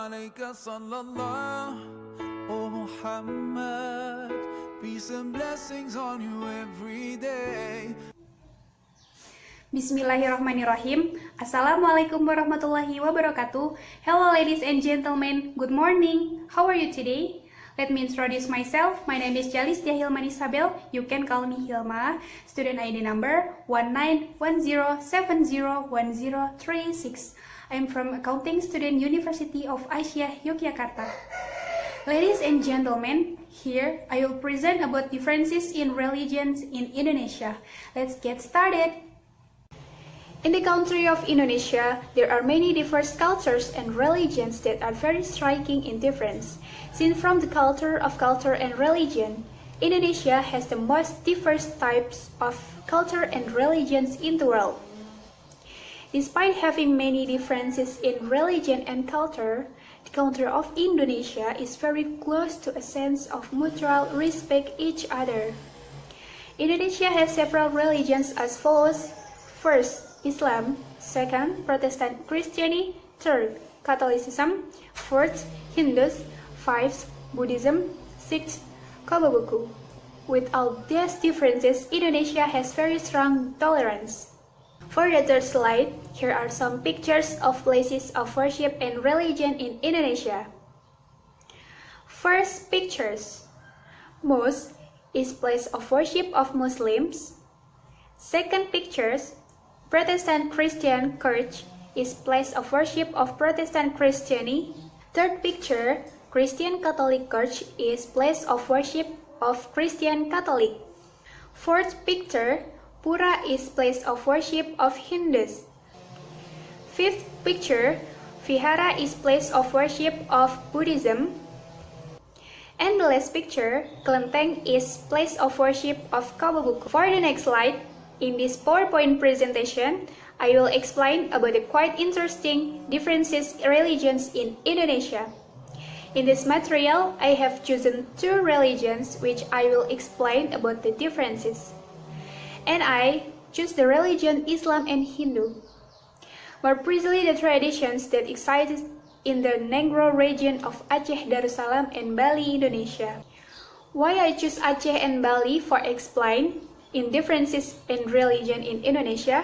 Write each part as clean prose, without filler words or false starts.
عليك صلى الله, O Muhammad, peace and blessings on you every day. Bismillahirrahmanirrahim. Assalamualaikum warahmatullahi wabarakatuh. Hello ladies and gentlemen, good morning. How are you today? Let me introduce myself. My name is Jalistia Hilman Isabel. You can call me Hilma. Student ID number 1910701036. I am from Accounting Student University of Asia, Yogyakarta. Ladies and gentlemen, here I will present about differences in religions in Indonesia. Let's get started. In the country of Indonesia, there are many diverse cultures and religions that are very striking in difference. Seen from the culture and religion, Indonesia has the most diverse types of culture and religions in the world. Despite having many differences in religion and culture, the country of Indonesia is very close to a sense of mutual respect each other. Indonesia has several religions as follows. First, Islam. Second, Protestant Christianity. Third, Catholicism. Fourth, Hindus. Fifth, Buddhism. Sixth, Kobobuku. With all these differences, Indonesia has very strong tolerance. For the third slide, here are some pictures of places of worship and religion in Indonesia. First pictures. Mosque is place of worship of Muslims. Second pictures. Protestant Christian Church is place of worship of Protestant Christianity. Third picture. Christian Catholic Church is place of worship of Christian Catholic. Fourth picture. Pura is place of worship of Hindus. Fifth picture, Vihara is place of worship of Buddhism. And the last picture, Kelenteng is place of worship of Kobobuku. For the next slide, in this PowerPoint presentation, I will explain about the quite interesting differences religions in Indonesia. In this material, I have chosen two religions which I will explain about the differences. And I choose the religion Islam and Hindu. More precisely, the traditions that existed in the Negro region of Aceh, Darussalam, and Bali, Indonesia. Why I choose Aceh and Bali for explain in differences in religion in Indonesia?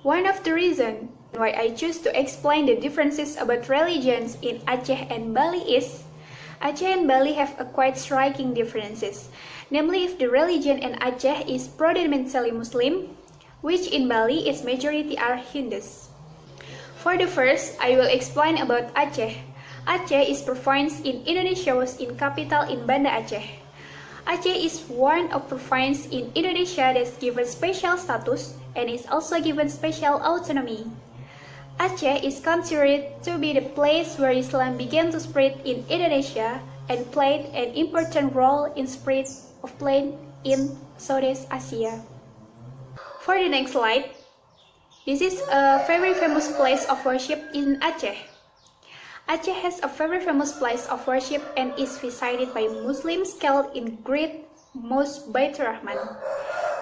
One of the reasons why I choose to explain the differences about religions in Aceh and Bali is Aceh and Bali have a quite striking differences. Namely, if the religion in Aceh is predominantly Muslim, which in Bali is majority are Hindus. For the first, I will explain about Aceh. Aceh is province in Indonesia was in capital in Banda Aceh. Aceh is one of province in Indonesia that's given special status and is also given special autonomy. Aceh is considered to be the place where Islam began to spread in Indonesia and played an important role in spread of plain in Southeast Asia. For the next slide, this is a very famous place of worship in Aceh. Aceh has a very famous place of worship and is visited by Muslims called in Great Mosque Baitur Rahman.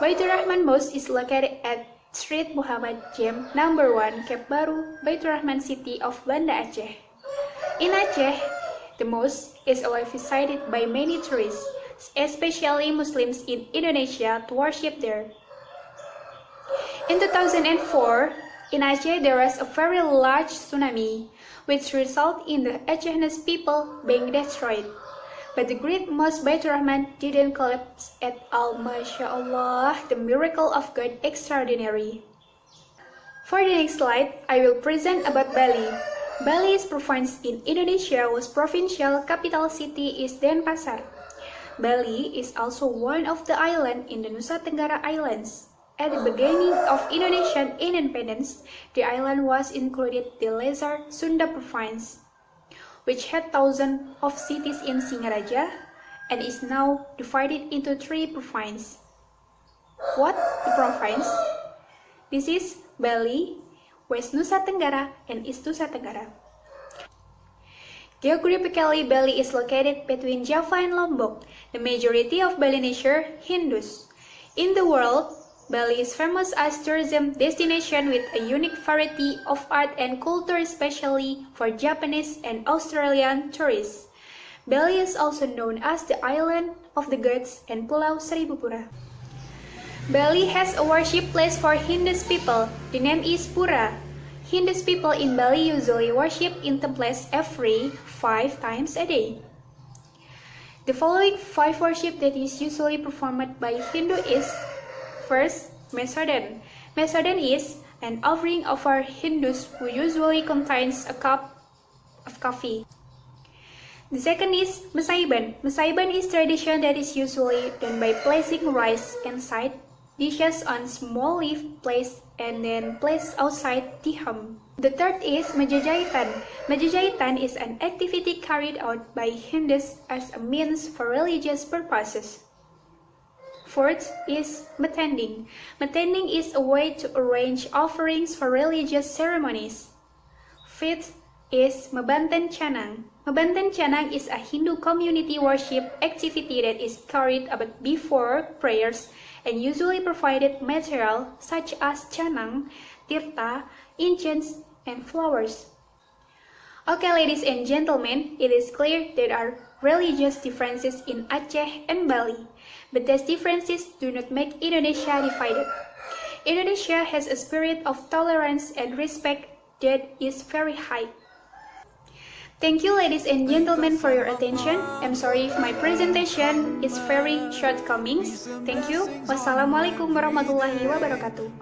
Baitur Rahman Mosque is located at Street Muhammad Jem, number 1, Cape Baru, Baitur Rahman City of Banda Aceh. In Aceh, the mosque is always visited by many tourists, especially Muslims in Indonesia, to worship there. In 2004, in Aceh there was a very large tsunami, which resulted in the Acehnese people being destroyed. But the great Mosque Baitur Rahman didn't collapse at all. MashaAllah, the miracle of God extraordinary. For the next slide, I will present about Bali. Bali is province in Indonesia whose provincial capital city is Denpasar. Bali is also one of the islands in the Nusa Tenggara Islands. At the beginning of Indonesian independence, the island was included the lesser Sunda province, which had thousands of cities in Singaraja and is now divided into 3 provinces. What the province? This is Bali, West Nusa Tenggara, and East Nusa Tenggara. Geographically, Bali is located between Java and Lombok. The majority of Balinese are Hindus. In the world, Bali is famous as tourism destination with a unique variety of art and culture, especially for Japanese and Australian tourists. Bali is also known as the island of the gods and Pulau Seribupura. Bali has a worship place for Hindus people. The name is Pura. Hindus people in Bali usually worship in temples every 5 times a day. The following 5 worship that is usually performed by Hindu is: first, Mesodan. Mesodan is an offering of our Hindus who usually contains a cup of coffee. The second is Masaiban. Masaiban is tradition that is usually done by placing rice and side dishes on small leaf placed and then placed outside the home. The third is Majajaitan. Majajaitan is an activity carried out by Hindus as a means for religious purposes. Fourth is Matending. Matending is a way to arrange offerings for religious ceremonies. Fifth is Mabanten Canang. Mabanten Canang is a Hindu community worship activity that is carried out before prayers and usually provided material such as canang, tirta, incense, and flowers. Okay, ladies and gentlemen, it is clear there are religious differences in Aceh and Bali, but these differences do not make Indonesia divided. Indonesia has a spirit of tolerance and respect that is very high. Thank you, ladies and gentlemen, for your attention. I'm sorry if my presentation is very shortcomings. Thank you. Wassalamualaikum warahmatullahi wabarakatuh.